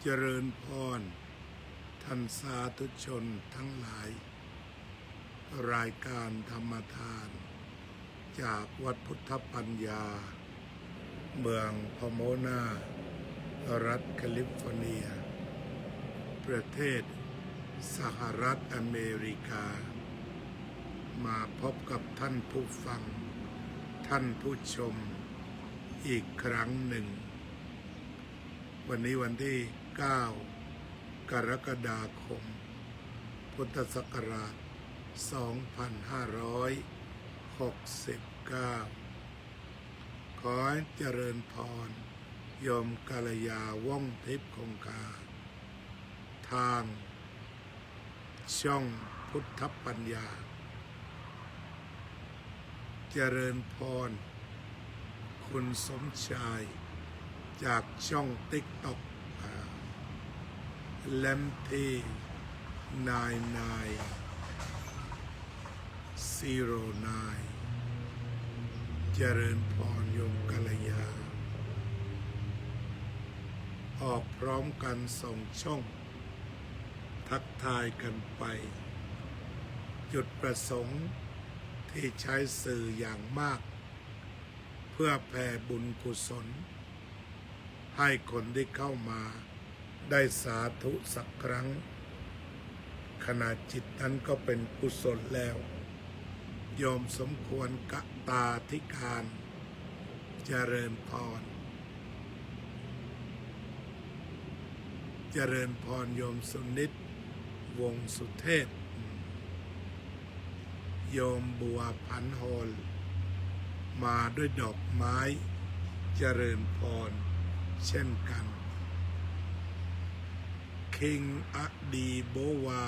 เจริญพรท่านสาธุชนทั้งหลายรายการธรรมทานจากวัดพุทธปัญญาเมืองพโมนารัฐแคลิฟอร์เนียประเทศสหรัฐอเมริกามาพบกับท่านผู้ฟังท่านผู้ชมอีกครั้งหนึ่งวันนี้วันที่9 กรกฎาคมพุทธศักราช2569ขอเจริญพรโยมกัลยาว่องทิพย์คงคาทางช่องพุทธปัญญาเจริญพรคุณสมชายจากช่องติ๊กต็อกแลมที่9909เจริญพรโยมกัลยาออกพร้อมกันส่งช่องทักทายกันไปจุดประสงค์ที่ใช้สื่ออย่างมากเพื่อแผ่บุญกุศลให้คนที่เข้ามาได้สาธุสักครั้งขณะจิตนั้นก็เป็นกุศลแล้วโยมสมควรกตาธิการเจริญพรเจริญพรโยมสุนิตวงสุเทพโยมบัวพันโฮลมาด้วยดอกไม้เจริญพรเช่นกันคิงอดีโบวา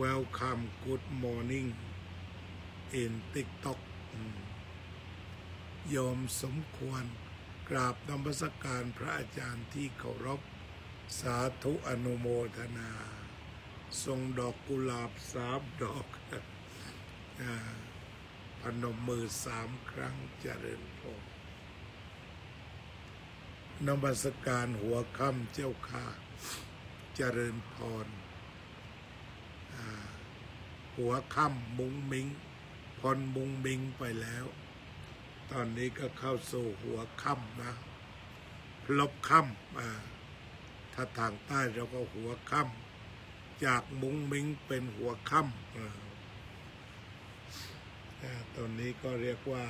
Welcome Good Morning in TikTok โยมสมควรกราบนมัสการพระอาจารย์ที่เคารพสาธุอนุโมทนาทรงดอกกุหลาบ3 ดอกพนมมือ3 ครั้งเจริญพรนมัสการหัวค่ำเจ้าค่ะเจริญพรหัวค่ำมุ้งมิ้งพ้นมุ้งมิ้งไปแล้วตอนนี้ก็เข้าสู่หัวค่ำนะพลบค่ำถ้าทางใต้เราก็หัวค่ำจากมุ้งมิ้งเป็นหัวค่ำตอนนี้ก็เรียกว่า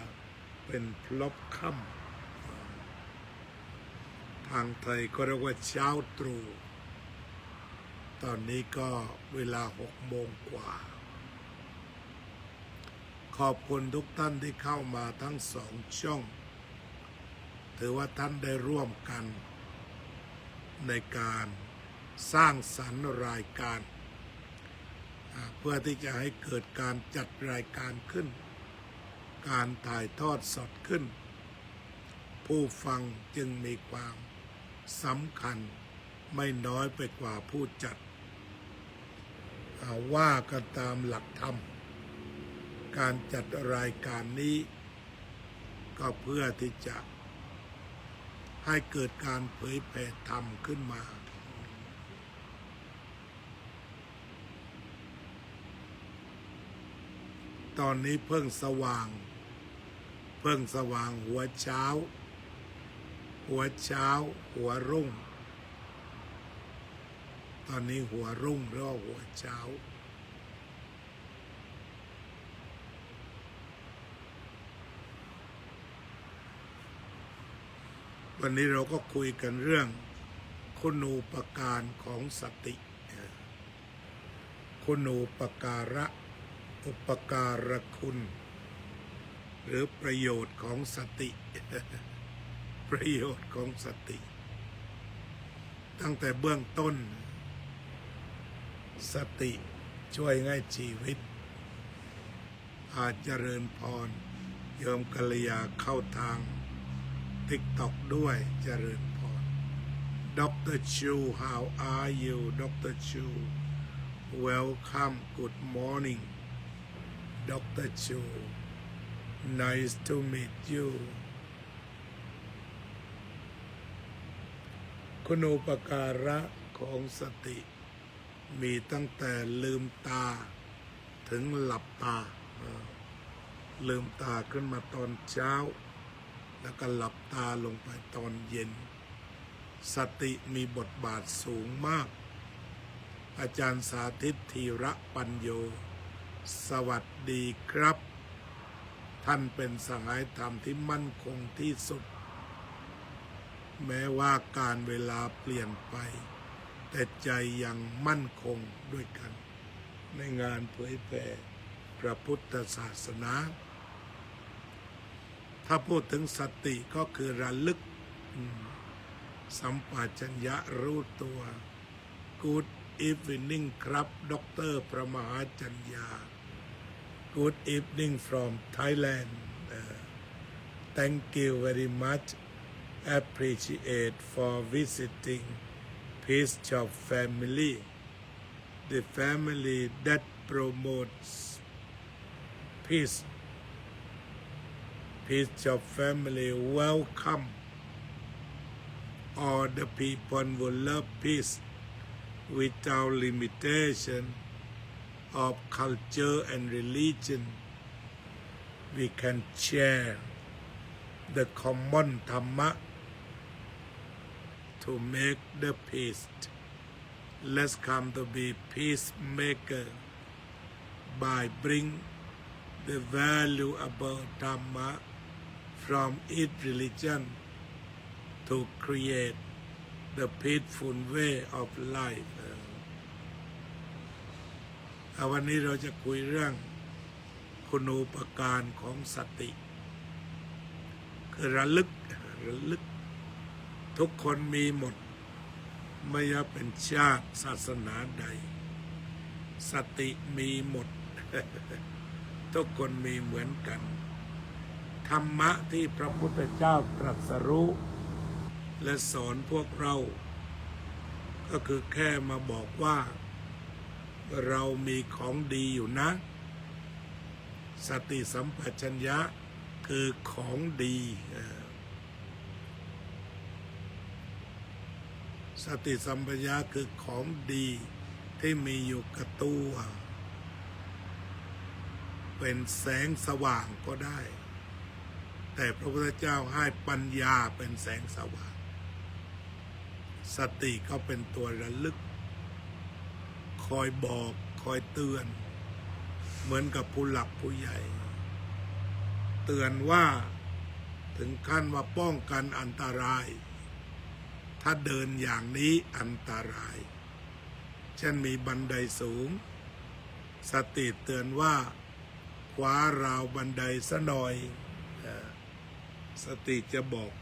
เป็นพลบค่ำทางไทยก็เรียกว่าเช้าตรู่ตอนนี้ก็เวลา6 โมงกว่าขอบคุณทุกท่านที่เข้ามาทั้ง2 ช่องถือว่าท่านได้ร่วมกันในการสร้างสรรค์รายการเพื่อที่จะให้เกิดการจัดรายการขึ้นการถ่ายทอดสดขึ้นผู้ฟังจึงมีความสำคัญไม่น้อยไปกว่าผู้จัดว่ากันตามหลักธรรมการจัดรายการนี้ก็เพื่อที่จะให้เกิดการเผยแผ่ธรรมขึ้นมาตอนนี้เพิ่งสว่างหัวเช้าหัวรุ่งตอนนี้หัวรุ่งหรือหัวเช้าวันนี้เราก็คุยกันเรื่องคุณูปการของสติคุณูปการะอุปการะคุณหรือประโยชน์ของสติประโยชน์ของสติตั้งแต่เบื้องต้นสติช่วยให้ชีวิตอาจเจริญพรโยมกัลยาเข้าทางTikTok ด้วยเจริญพรDr. Chu how are you Dr. Chu welcome good morning Dr. Chu nice to meet you คุณูปการะของสติมีตั้งแต่ลืมตาถึงหลับตาลืมตาขึ้นมาตอนเช้าแล้วก็หลับตาลงไปตอนเย็นสติมีบทบาทสูงมากอาจารย์สาธิตธีระปัญโยสวัสดีครับท่านเป็นสหายธรรมที่มั่นคงที่สุดแม้ว่าการเวลาเปลี่ยนไปแต่ใจยังมั่นคงด้วยกันในงานเผยแผ่พระพุทธศาสนาถ้าพูดถึงสติก็คือระลึกสัมปชัญญะรู้ตัว Good evening ครับดร.พระมหาจัญญา Good evening from Thailand Thank you very much appreciate for visiting Peace Shop family the family that promotes peace Shop family welcome all the people who love peace without limitation of culture and religion we can share the common dhamma to make the peace let's come to be peacemaker by bring the valuable dhamma from each religion to create the peaceful way of life วันนี้เราจะคุยเรื่องคุณูปการของสติคือระลึกทุกคนมีหมดไม่ว่าเป็นชาติศาสนาใดสติมีหมด ทุกคนมีเหมือนกันธรรมะที่พระพุทธเจ้าตรัสรู้และสอนพวกเราก็คือแค่มาบอกว่าเรามีของดีอยู่นะสติสัมปชัญญะคือของดีสติสัมปชัญญะคือของดีที่มีอยู่กับตัวเป็นแสงสว่างก็ได้แต่พระพุทธเจ้าให้ปัญญาเป็นแสงสว่างสติก็เป็นตัวระลึกคอยบอกคอยเตือนเหมือนกับผู้หลักผู้ใหญ่เตือนว่าถึงขั้นว่าป้องกันอันตรายถ้าเดินอย่างนี้อันตรายเช่นมีบันไดสูงสติเตือนว่าคว้าราวบันไดซะหน่อยสติจะบอก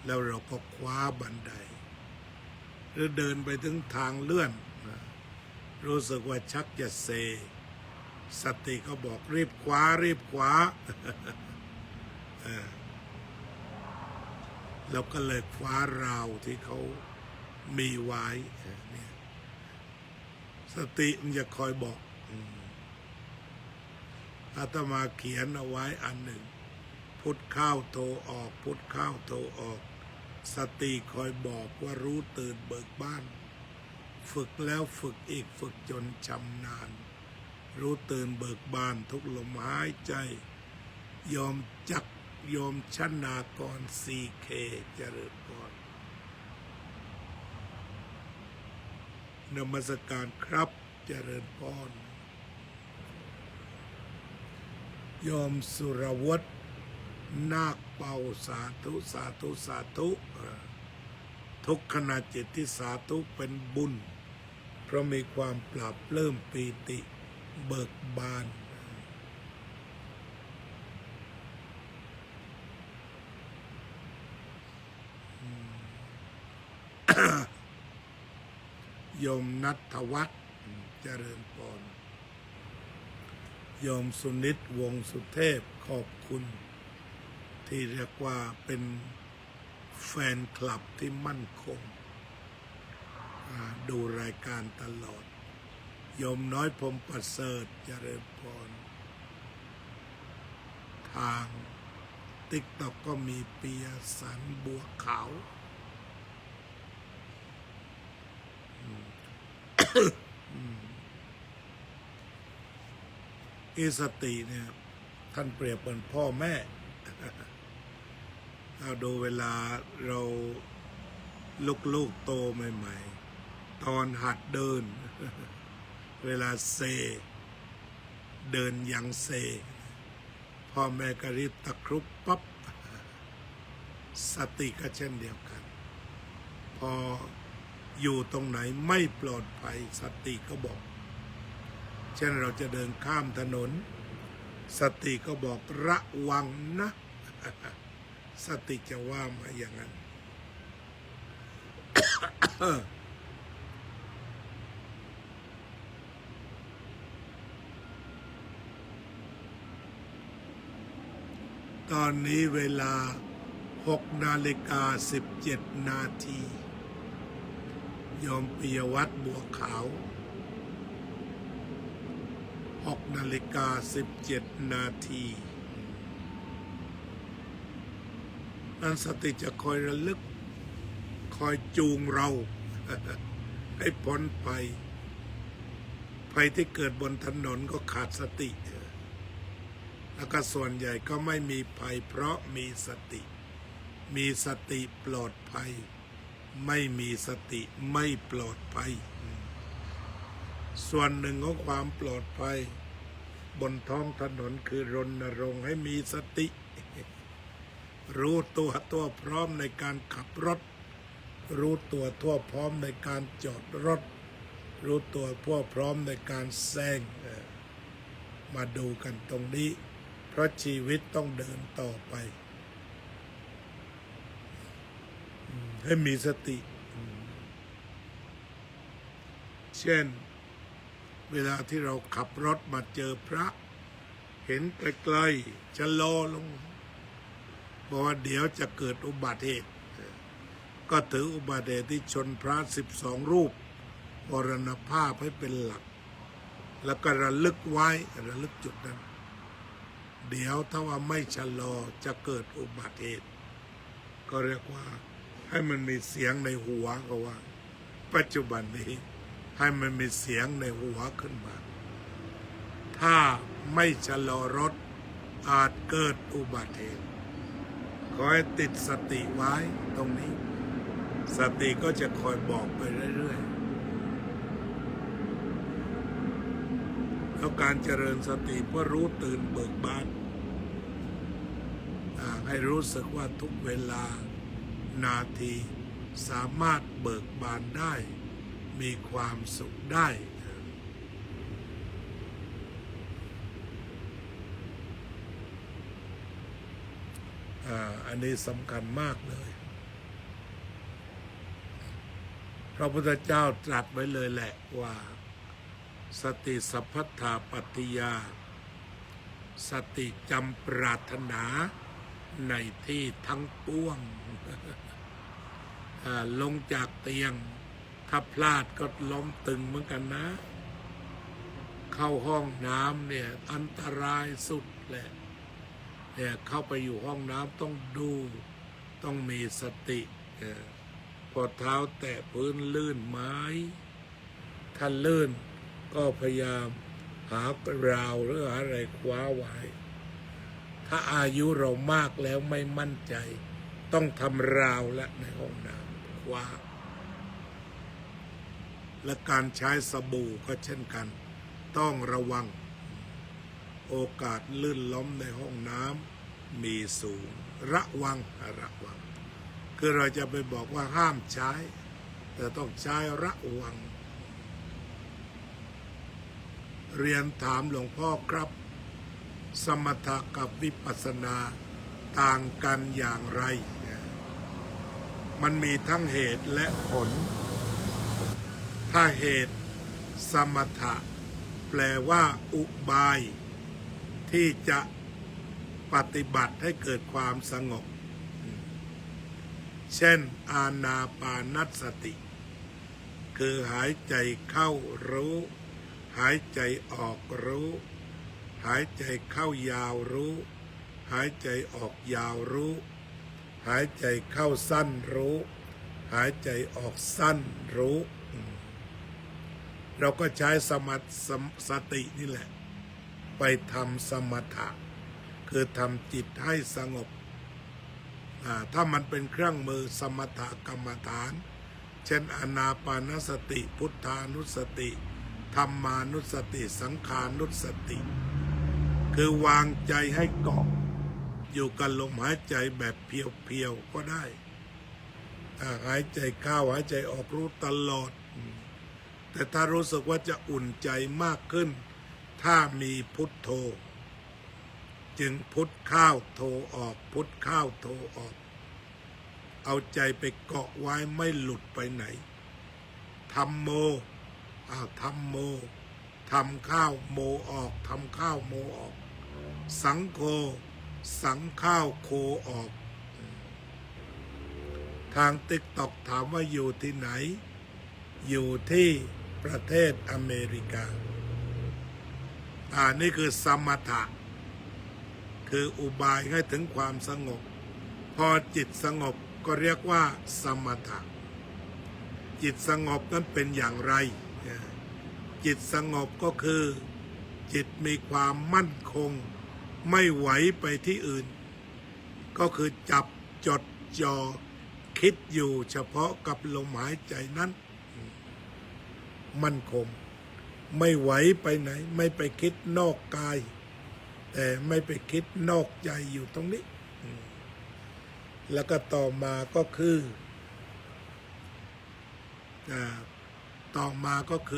แล้วเราก็คว้าบันไดหรือเดินไปถึงทางเลื่อนรู้สึกว่าชักจะเซสติก็บอกรีบคว้าแล้วก็เลยคว้าราวที่เขามีไว้เนี่ยสติมันจะคอยบอกอาตมาเขียนเอาไว้อันหนึ่งพุทเข้าโทออกพุทเข้าโทออกสติคอยบอกว่ารู้ตื่นเบิกบานฝึกแล้วฝึกอีกฝึกจนชำนาญรู้ตื่นเบิกบานทุกลมหายใจยอมจักยอมชนากร4K เจริญพรนมัสการครับเจริญพรยอมสุรวัฒน์นาคเป่าสาธุสาธุสาธุทุกขณะจิตที่สาธุเป็นบุญเพราะมีความปราบปลื้มปีติเบิกบานโยมนัทวัฒน์เจริญพรโยมสุนิตวงศ์สุเทพขอบคุณที่เรียกว่าเป็นแฟนคลับที่มั่นคงดูรายการตลอดโยมน้อยพรหมประเสริฐเจริญพรทาง TikTok ก็มีปียสันบัวขาว สติเนี่ยท่านเปรียบเหมือนพ่อแม่ถ้าดูเวลาเราลูกโตใหม่ๆตอนหัดเดิน เวลาเซเดินยังเซพ่อแม่ก็รีบตะครุบปั๊บสติก็เช่นเดียวกันพออยู่ตรงไหนไม่ปลอดภัยสติก็บอกเช่นเราจะเดินข้ามถนนสติก็บอกระวังนะสติจะว่ามาอย่างนั้น ตอนนี้เวลา6:17 นาทีโยมปิยวัฒน์บัวขาว6:17 นาทีนั่นสติจะคอยระลึกคอยจูงเรา ให้พ้นภัยที่เกิดบนถนนก็ขาดสติแล้วก็ส่วนใหญ่ก็ไม่มีภัยเพราะมีสติมีสติปลอดภัยไม่มีสติไม่ปลอดภัยส่วนหนึ่งของความปลอดภัยบนท้องถนนคือรณรงค์ให้มีสติรู้ตัวพร้อมในการขับรถรู้ตัวทั่วพร้อมในการจอดรถรู้ตัวทั่วพร้อมในการแซงมาดูกันตรงนี้เพราะชีวิตต้องเดินต่อไปให้มีสติเช่นเวลาที่เราขับรถมาเจอพระเห็นไกลๆชะลอลงบอกว่าเดี๋ยวจะเกิดอุบัติเหตุก็ถืออุบัติเหตุที่ชนพระ12 รูปมรณภาพให้เป็นหลักแล้วก็ระลึกไว้ระลึกจุดนั้นเดี๋ยวถ้าว่าไม่ชะลอจะเกิดอุบัติเหตุก็เรียกว่าให้มันมีเสียงในหัวก็ว่าปัจจุบันนี้ให้มันมีเสียงในหัวขึ้นมาถ้าไม่ชะลอรถอาจเกิดอุบัติเหตุขอให้ติดสติไว้ตรงนี้สติก็จะคอยบอกไปเรื่อยๆแล้วการเจริญสติเพื่อรู้ตื่นเบิกบานให้รู้สึกว่าทุกเวลานาทีสามารถเบิกบานได้มีความสุขได้อันนี้สำคัญมากเลยพระพุทธเจ้าตรัสไว้เลยแหละว่าสติสัพพทาปัตติยาสติจำปรารถนาในที่ทั้งปวง ลงจากเตียงถ้าพลาดก็ล้มตึงเหมือนกันนะเข้าห้องน้ำเนี่ยอันตรายสุดแหละเนี่ยเข้าไปอยู่ห้องน้ำต้องดูต้องมีสติพอเท้าแตะพื้นลื่นไหมถ้าลื่นก็พยายามหาราวหรือหาอะไรคว้าไว้ถ้าอายุเรามากแล้วไม่มั่นใจต้องทำราวและในห้องน้ำคว้าและการใช้สบู่ก็เช่นกันต้องระวังโอกาสลื่นล้มในห้องน้ำมีสูงระวังคือเราจะไปบอกว่าห้ามใช้แต่ต้องใช้ระวังเรียนถามหลวงพ่อครับสมถะกับวิปัสสนาต่างกันอย่างไรมันมีทั้งเหตุและผลถ้าเหตุสมถะแปลว่าอุบายที่จะปฏิบัติให้เกิดความสงบเช่นอานาปานสติคือหายใจเข้ารู้หายใจออกรู้หายใจเข้ายาวรู้หายใจออกยาวรู้หายใจเข้าสั้นรู้หายใจออกสั้นรู้ เราก็ใช้สตินี่แหละไปทำสมถะคือทำจิตให้สงบถ้ามันเป็นเครื่องมือสมถกรรมฐานเช่นอานาปานสติพุทธานุสติธรรมานุสติสังขานุสติคือวางใจให้เกาะอยู่กับลมหายใจแบบเพียวๆก็ได้หายใจเข้าหายใจออกรู้ตลอดแต่ถ้ารู้สึกว่าจะอุ่นใจมากขึ้นถ้ามีพุทโธจึงพุทเข้าโธออกพุทเข้าโธออกเอาใจไปเกาะไว้ไม่หลุดไปไหนธัมโมธัมโมทำข้าวโมออกทำข้าวโมออกสังโฆสังข้าวโคออกทางTikTokถามว่าอยู่ที่ไหนอยู่ที่ประเทศอเมริกานี่คือสมถะคืออุบายให้ถึงความสงบพอจิตสงบก็เรียกว่าสมถะจิตสงบนั้นเป็นอย่างไรจิตสงบก็คือจิตมีความมั่นคงไม่ไหวไปที่อื่นก็คือจับจดจ่อคิดอยู่เฉพาะกับลมหายใจนั้นมั่นคงไม่ไหวไปไหนไม่ไปคิดนอกกายแต่ไม่ไปคิดนอกใจอยู่ตรงนี้แล้วก็ต่อมาก็คื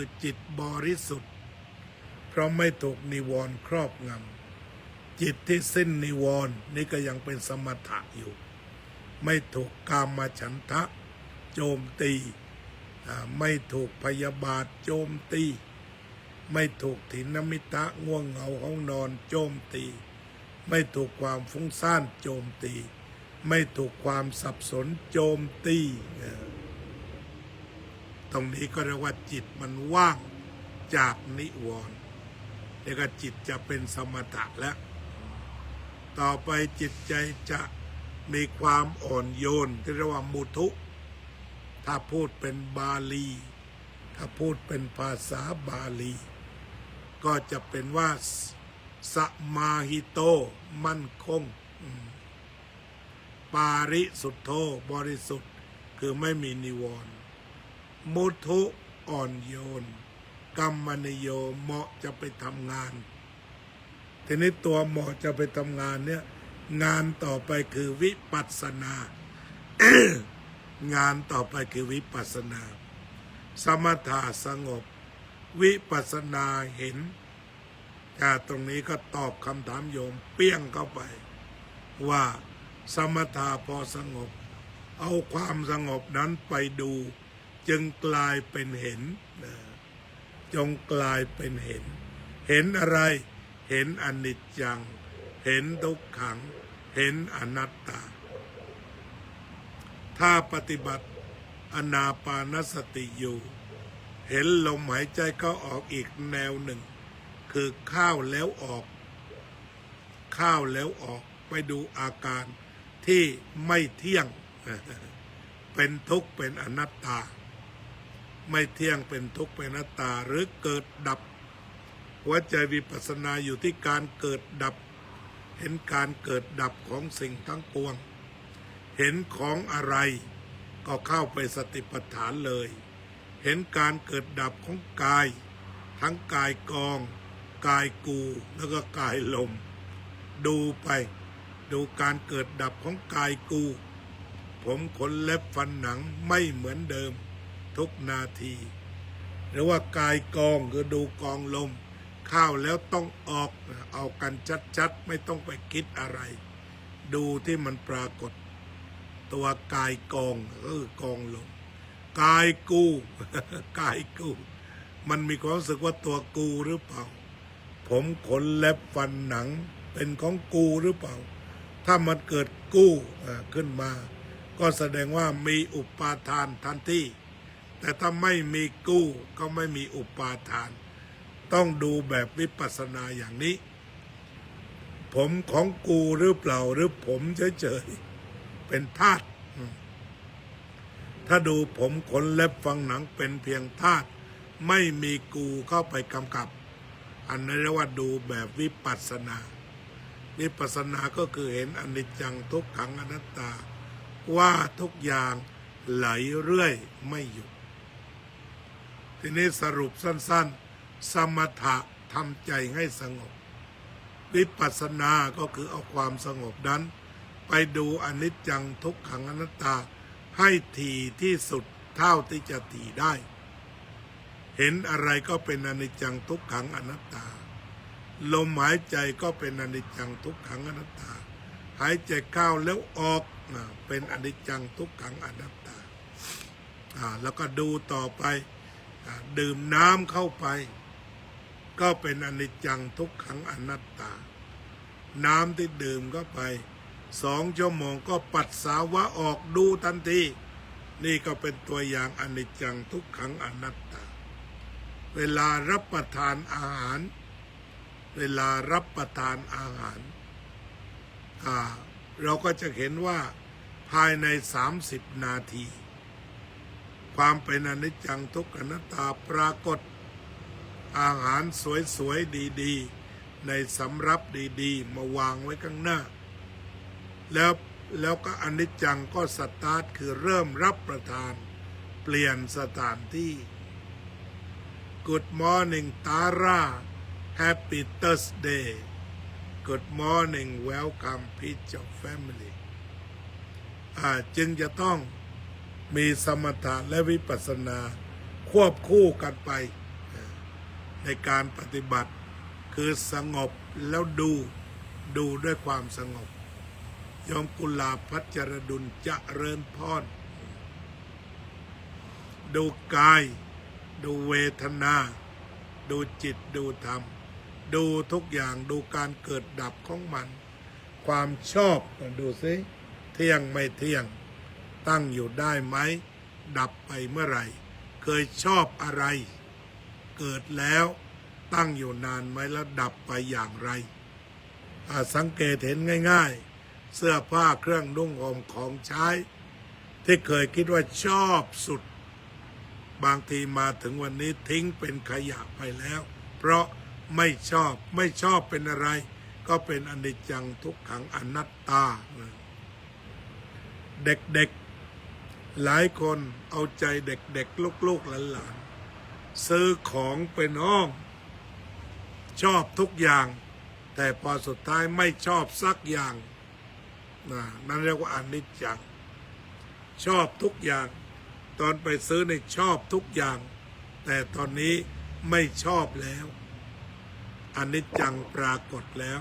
อจิตบริสุทธิ์เพราะไม่ถูกนิวรณ์ครอบงำจิตที่สิ้นนิวรณ์นี่ก็ยังเป็นสมถะอยู่ไม่ถูกกามฉันทะโจมตีไม่ถูกพยาบาทโจมตีไม่ถูกถินมิตะง่วงเหงาห้องนอนโจมตีไม่ถูกความฟุ้งซ่านโจมตีไม่ถูกความสับสนโจมตีตรงนี้ก็เรียกว่าจิตมันว่างจากนิวรณ์แล้วก็จิตจะเป็นสมถะแล้วต่อไปจิตใจจะมีความอ่อนโยนที่เรียกว่ามุทุถ้าพูดเป็นบาลีถ้าพูดเป็นภาษาบาลีก็จะเป็นว่าสมาหิโตมั่นคงปาริสุทโธบริสุทธิ์คือไม่มีนิวรณ์มุทุอ่อนโยนกัมมนิโยเหมาะจะไปทำงานทีนี้ตัวเหมาะจะไปทำงานเนี่ยงานต่อไปคือวิปัสสนา งานต่อไปคือวิปัสสนาสมถะสงบวิปัสสนาเห็นตรงนี้ก็ตอบคำถามโยมเปี้ยงเข้าไปว่าสมถะพอสงบเอาความสงบนั้นไปดูจึงกลายเป็นเห็นจงกลายเป็นเห็นเห็นอะไรเห็นอนิจจังเห็นทุกขังเห็นอนัตตาถ้าปฏิบัติอานาปานสติอยู่เห็นลมหายใจเข้าออกอีกแนวหนึ่งคือเข้าแล้วออกไปดูอาการที่ไม่เที่ยงเป็นทุกข์เป็นอนัตตาไม่เที่ยงเป็นทุกข์เป็นอนัตตาหรือเกิดดับหัวใจวิปัสสนาอยู่ที่การเกิดดับเห็นการเกิดดับของสิ่งทั้งปวงเห็นของอะไรก็เข้าไปสติปัฏฐานเลยเห็นการเกิดดับของกายทั้งกายกองกายกูแล้วก็กายลมดูไปดูการเกิดดับของกายกูผมขนเล็บฟันหนังไม่เหมือนเดิมทุกนาทีหรือว่ากายกองคือดูกองลมเข้าแล้วต้องออกเอากันชัดๆไม่ต้องไปคิดอะไรดูที่มันปรากฏตัวกายกองกองลมกายกูกายกูมันมีความรู้สึกว่าตัวกูหรือเปล่าผมขนเล็บฟันหนังเป็นของกูหรือเปล่าถ้ามันเกิดกู้ขึ้นมาก็แสดงว่ามีอุปาทานทันทีแต่ถ้าไม่มีกู้ก็ไม่มีอุปาทานต้องดูแบบวิปัสสนาอย่างนี้ผมของกูหรือเปล่าหรือผมเฉยๆเป็นธาตุถ้าดูผมขนเล็บฟันหนังเป็นเพียงธาตุ ไม่มีกูเข้าไปกำกับ อันนั้นเรียกว่าดูแบบวิปัสสนา วิปัสสนาก็คือเห็นอนิจจังทุกขังอนัตตาว่าทุกอย่างไหลเรื่อยไม่หยุด ทีนี้สรุปสั้นๆ สมถะทำใจให้สงบ วิปัสสนาก็คือเอาความสงบนั้นไปดูอนิจจังทุกขังอนัตตาให้ถี่ที่สุดเท่าที่จะถี่ได้ เห็นอะไรก็เป็นอนิจจังทุกขังอนัตตา ลมหายใจก็เป็นอนิจจังทุกขังอนัตตา หายใจเข้าแล้วออกเป็นอนิจจังทุกขังอนัตตาแล้วก็ดูต่อไปดื่มน้ำเข้าไปก็เป็นอนิจจังทุกขังอนัตตา น้ำที่ดื่มเข้าไป2 ชั่วโมงก็ปัสสาวะออกดูทันทีนี่ก็เป็นตัวอย่างอนิจจังทุกขังอนัตตา เวลารับประทานอาหารเราก็จะเห็นว่าภายใน30 นาทีความเป็นอนิจจังทุกขังอนัตตาปรากฏอาหารสวยๆดีๆในสำรับดีๆมาวางไว้ข้างหน้าแล้วก็อนิจจังก็สตาร์ทคือเริ่มรับประทานเปลี่ยนสถานที่ Good morning Tara Happy Thursday Good morning Welcome Peach of Family จึงจะต้องมีสมถะและวิปัสสนาควบคู่กันไปในการปฏิบัติคือสงบแล้วดูด้วยความสงบยอมกุลาพัชรดุลเจริญพรดูกายดูเวทนาดูจิตดูธรรมดูทุกอย่างดูการเกิดดับของมันความชอบดูสิเที่ยงไม่เที่ยงตั้งอยู่ได้ไหมดับไปเมื่อไหร่เคยชอบอะไรเกิดแล้วตั้งอยู่นานไหมแล้วดับไปอย่างไรสังเกตเห็นง่ายๆเสื้อผ้าเครื่องนุ่งห่มของใช้ที่เคยคิดว่าชอบสุดบางทีมาถึงวันนี้ทิ้งเป็นขยะไปแล้วเพราะไม่ชอบเป็นอะไรก็เป็นอนิจจังทุกขังอนัตตาเด็กๆหลายคนเอาใจเด็กๆลูกๆหลานๆซื้อของเป็นห้องชอบทุกอย่างแต่พอสุดท้ายไม่ชอบสักอย่างนั่นเรียกว่าอนิจจังชอบทุกอย่างตอนไปซื้อในชอบทุกอย่างแต่ตอนนี้ไม่ชอบแล้วอนิจจังปรากฏแล้ว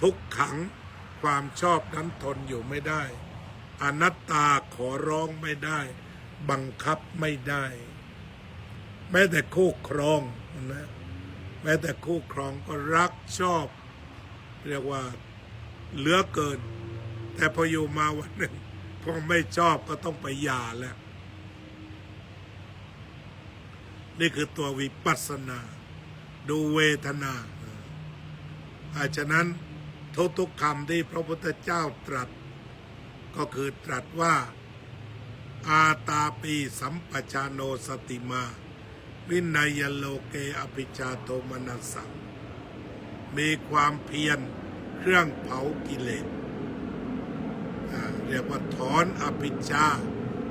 ทุกขังความชอบนั้นทนอยู่ไม่ได้อนัตตาขอร้องไม่ได้บังคับไม่ได้แม้แต่คู่ครองนะแม้แต่คู่ครองก็รักชอบเรียกว่าเหลือเกินแต่พออยู่มาวันหนึ่งพอไม่ชอบก็ต้องไปหย่าแล้วนี่คือตัววิปัสสนาดูเวทนาฉะนั้นทุกคำที่พระพุทธเจ้าตรัสก็คือตรัสว่าอาตาปีสัมปชาโนสติมาวินัยโลเกอภิชาโทมนัสสังมีความเพียรเครื่องเผากิเลสเรียกว่าถอนอภิชา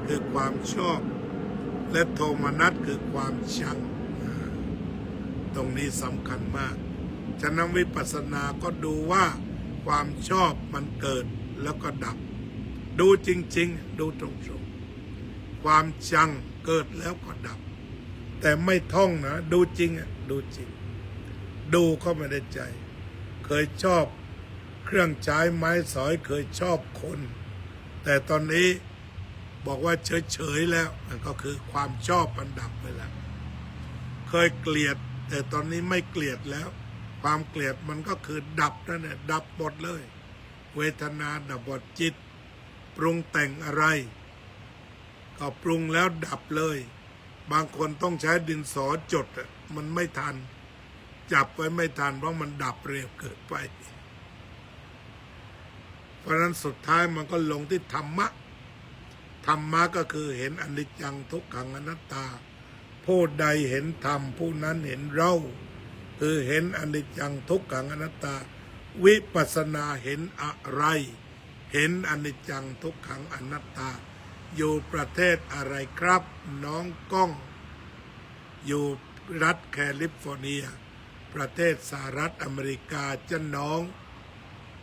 คือความชอบและโทมนัสคือความชังตรงนี้สำคัญมากฉะนั้นวิปัสสนาก็ดูว่าความชอบมันเกิดแล้วก็ดับดูจริงๆดูตรงๆความชังเกิดแล้วก็ดับแต่ไม่ท่องนะดูจริงดูจริงดูเข้ามาในใจเคยชอบเครื่องใช้ไม้สอยเคยชอบคนแต่ตอนนี้บอกว่าเฉยๆแล้วมันก็คือความชอบมันดับไปแล้วเคยเกลียดแต่ตอนนี้ไม่เกลียดแล้วความเกลียดมันก็คือดับนั่นแหละดับหมดเลยเวทนาดับหมดจิตปรุงแต่งอะไรก็ปรุงแล้วดับเลยบางคนต้องใช้ดินสอจดมันไม่ทันจับไว้ไม่ทันเพราะมันดับเร็วเกินไปเพราะนั้นสุดท้ายมันก็ลงที่ธรรมะก็คือเห็นอนิจจังทุกขังอนัตตาพ ผู้ใดเห็นธรรมผู้นั้นเห็นเราคือเห็นอนิจจังทุกขังอนัตตาวิปัสสนาเห็นอะไรเห็นอนิจจังทุกขังอนัตตาอยู่ประเทศอะไรครับน้องก้องอยู่รัฐแคลิฟอร์เนียประเทศสหรัฐอเมริกาจ้ะน้อง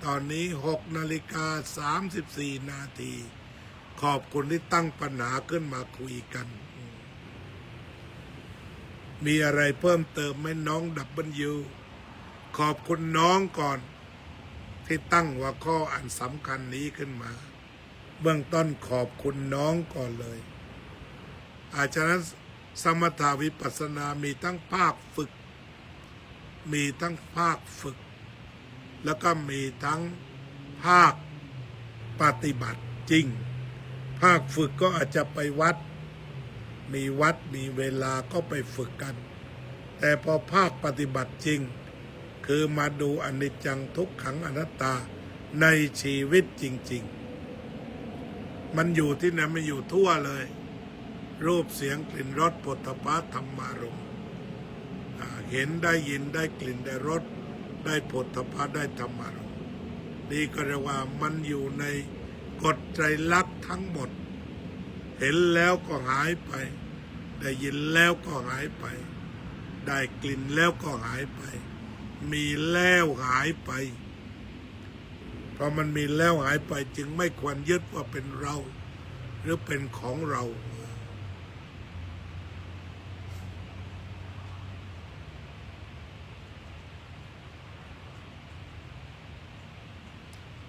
ตอนนี้6:34 นาทีขอบคุณที่ตั้งปัญหาขึ้นมาคุยกันมีอะไรเพิ่มเติมไหมน้องWขอบคุณน้องก่อนที่ตั้งหัวข้ออันสำคัญนี้ขึ้นมาเบื้องต้นขอบคุณน้องก่อนเลยอาจารย์สมถาวิปัสสนามีทั้งภาคฝึกมีทั้งภาคฝึกแล้วก็มีทั้งภาคปฏิบัติจริงภาคฝึกก็อาจจะไปวัดมีเวลาก็ไปฝึกกันแต่พอภาคปฏิบัติจริงคือมาดูอนิจจังทุกขังอนัตตาในชีวิตจริงๆมันอยู่ที่ไหนมันอยู่ทั่วเลยรูปเสียงกลิ่นรสโผฏฐัพพะธรรมารมณ์เห็นได้ยินได้กลิ่นได้รสได้โผฏฐัพพะได้ธรรมารมณ์นี่ก็เรียกว่ามันอยู่ในกฎไตรลักษณ์ทั้งหมดเห็นแล้วก็หายไปได้ยินแล้วก็หายไปได้กลิ่นแล้วก็หายไปมีแล้วหายไปเพราะมันมีแล้วหายไปจึงไม่ควรยึดว่าเป็นเราหรือเป็นของเรา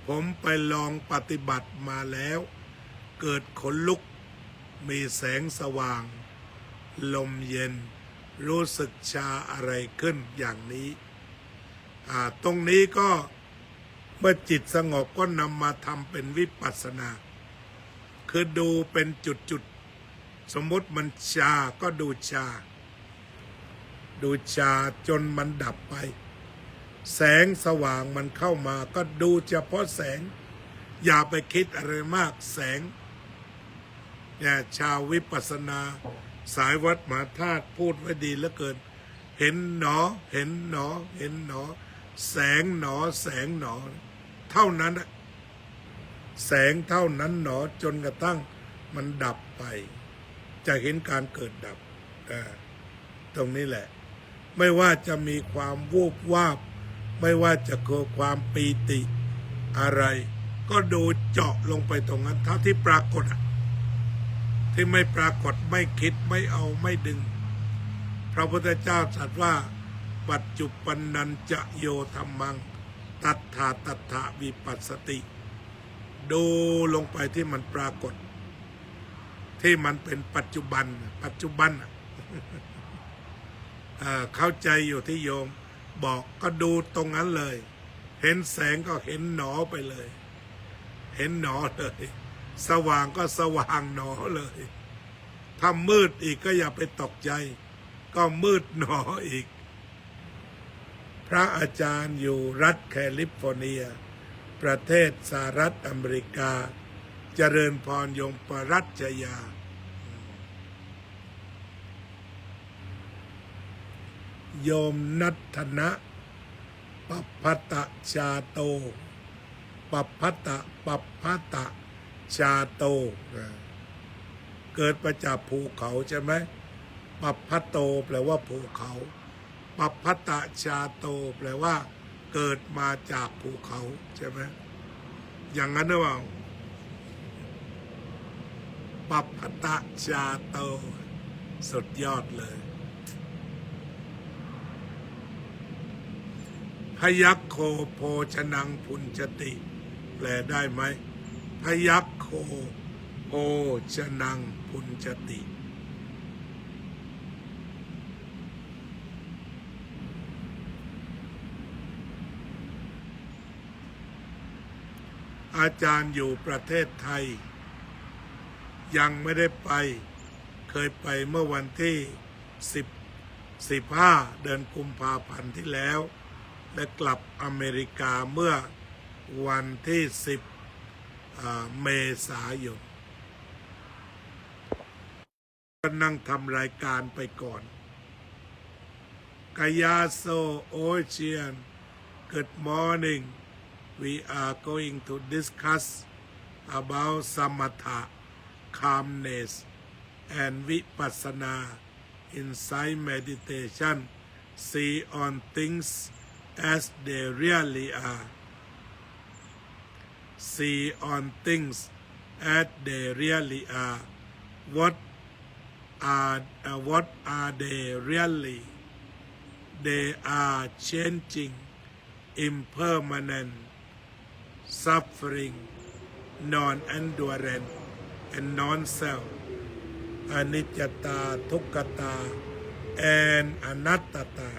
ผมไปลองปฏิบัติมาแล้วเกิดขนลุกมีแสงสว่างลมเย็นรู้สึกชาอะไรขึ้นอย่างนี้ตรงนี้ก็เมื่อจิตสงบก็นำมาทำเป็นวิปัสสนาคือดูเป็นจุดๆสมมติมันชาก็ดูชาจนมันดับไปแสงสว่างมันเข้ามาก็ดูเฉพาะแสงอย่าไปคิดอะไรมากแสงเนี่ยชาววิปัสสนาสายวัดมหาธาตุพูดไว้ดีเหลือเกินเห็นหนอเห็นหนอเห็นหนอแสงหนอแสงหนอเท่านั้นแสงเท่านั้นหนอจนกระทั่งมันดับไปจะเห็นการเกิดดับตรงนี้แหละไม่ว่าจะมีความวูบวาบไม่ว่าจะเกิดความปีติอะไรก็ดูเจาะลงไปตรงนั้นเท่าที่ปรากฏที่ไม่ปรากฏไม่คิดไม่เอาไม่ดึงพระพุทธเจ้าตรัสว่าปัจจุปันนันจะโยธัมมังตัทธาวิปัสสติดูลงไปที่มันปรากฏที่มันเป็นปัจจุบันเข้าใจอยู่ที่โยมบอกก็ดูตรงนั้นเลยเห็นแสงก็เห็นหนอไปเลยเห็นหนอเลยสว่างก็สว่างหนอเลยถ้ามืดอีกก็อย่าไปตกใจก็มืดหนออีกพระอาจารย์อยู่รัฐแคลิฟอร์เนียประเทศสหรัฐอเมริกาเจริญพรโยมปรัชญาโยมนัทนะปัปพตะชาโตปัปพตะชาโตเกิดมาจากภูเขาใช่ไหมปัปพโตแปลว่าภูเขาปัปพตะชาโตแปลว่าเกิดมาจากภูเขาใช่ไหมอย่างนั้นหรือเปล่าปัปพตะชาโตสุดยอดเลยพยัคโคโภชนังพุญชติแปลได้ไหมพยัคโคโภชนังพุญชติอาจารย์อยู่ประเทศไทยยังไม่ได้ไปเคยไปเมื่อวันที่15 เดือนกุมภาพันธ์ที่แล้วและกลับอเมริกาเมื่อวันที่10 เมษายน ก็นั่งทำรายการไปก่อนกายาโซโอเชียน Good morning we are going to discuss about samatha calmness and vipassana inside meditation see on things as they really are see on things as they really are what are they really they are changing impermanent suffering non-endurance and non-self อนิจจตาทุกขตา and อนัตตตา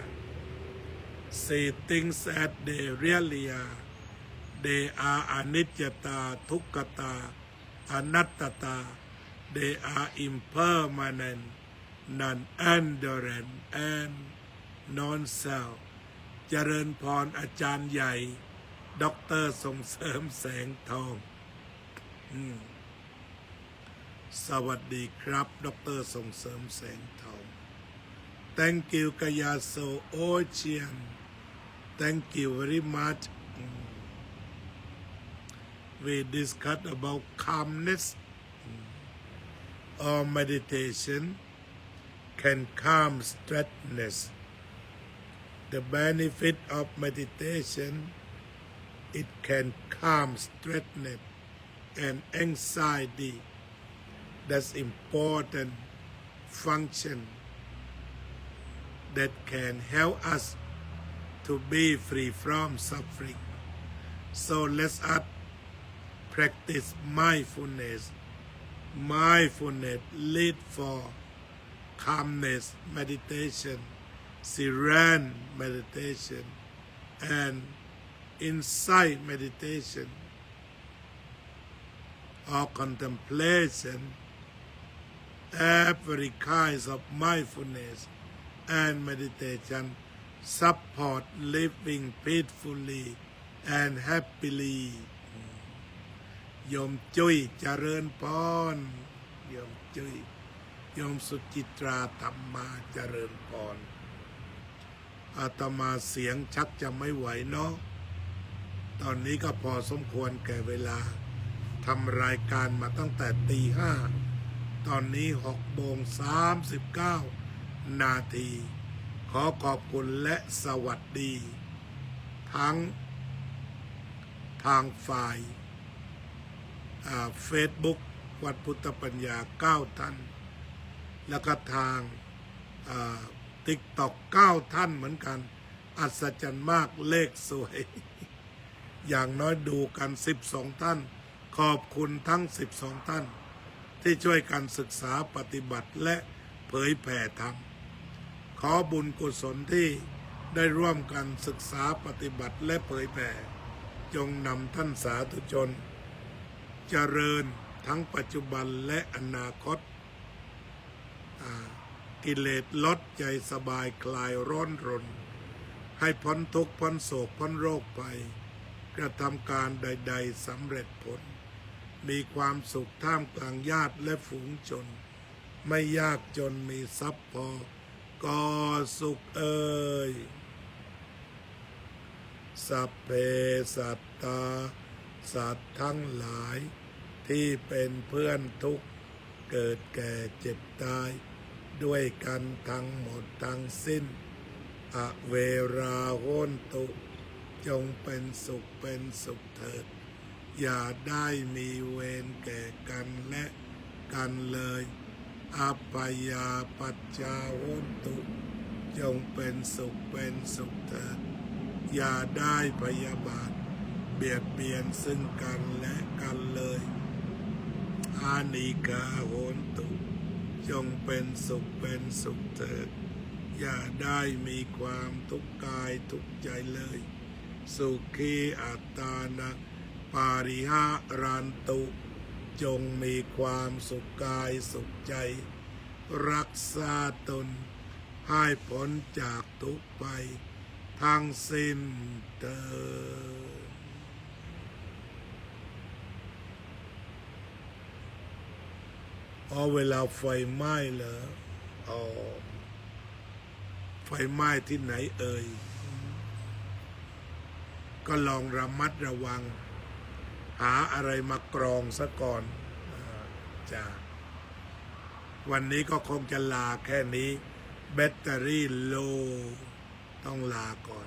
see things as they really are they are อนิจจตาทุกขตาอนัตตตา they are impermanent non-endurance and non-self เจริญพรอาจารย์ใหญ่ด็อกเตอร์ส่งเสริมแสงทองสวัสดีครับด็อกเตอร์ส่งเสริมแสงทอง Thank you กายาโซโอเชียน Thank you very much we discuss about calmness or meditation can calm stressness the benefit of meditation it can calm stressness and anxiety that's important function that can help us to be free from suffering so let's us practice mindfulness lead for calmness meditation serene meditation and insight meditation or contemplation every kind of mindfulness and meditation support living peacefully and happily โยมจุ้ยเจริญพรโยมจุ้ยโยมสุจิตราธรรมาเจริญพรอาตมาเสียงชักจะไม่ไหวเนาะตอนนี้ก็พอสมควรแก่เวลาทำรายการมาตั้งแต่ตี 5ตอนนี้6:39 นาทีขอขอบคุณและสวัสดีทั้งทางฝ่ายFacebook วัดพุทธปัญญา9 ท่านแล้วก็ทางTikTok 9 ท่านเหมือนกันอัศจรรย์มากเลขสวย อย่างน้อยดูกัน12 ท่านขอบคุณทั้ง12 ท่านที่ช่วยกันศึกษาปฏิบัติและเผยแผ่ธรรมขอบุญกุศลที่ได้ร่วมกันศึกษาปฏิบัติและเผยแผ่จงนำท่านสาธุชนเจริญทั้งปัจจุบันและอนาคตกิเลสลดใจสบายคลายร้อนรนให้พ้นทุกข์พ้นโศกพ้นโรคไปกระทำการใดๆสำเร็จผลมีความสุขท่ามกลางญาติและฝูงชนไม่ยากจนมีทรัพย์พอก็สุขเอ่ยสัพเพสัตตาสัตว์ทั้งหลายที่เป็นเพื่อนทุกข์เกิดแก่เจ็บตายด้วยกันทั้งหมดทั้งสิ้นอเวราโหนตุจงเป็นสุขเถิดอย่าได้มีเวรแก่กันและกันเลยอัปปยาปัจจาโหนตุจงเป็นสุขเถิดอย่าได้พยาบาทเบียดเบียนซึ่งกันและกันเลยอานิกาโหนตุจงเป็นสุขเถิดอย่าได้มีความทุกข์กายทุกข์ใจเลยสุขีอัตตานะปาริหารันตุจงมีความสุขกายสุขใจรักษาตนให้พ้นจากทุกข์ไปทั้งสิ้นเถิด อ๋อเวลาไฟไหม้เหรออ๋อไฟไหม้ที่ไหนเอ่ยก็ลองระมัดระวัง หาอะไรมากรองซะก่อนจ้าวันนี้ก็คงจะลาแค่นี้ แบตเตอรี่โลต้องลาก่อน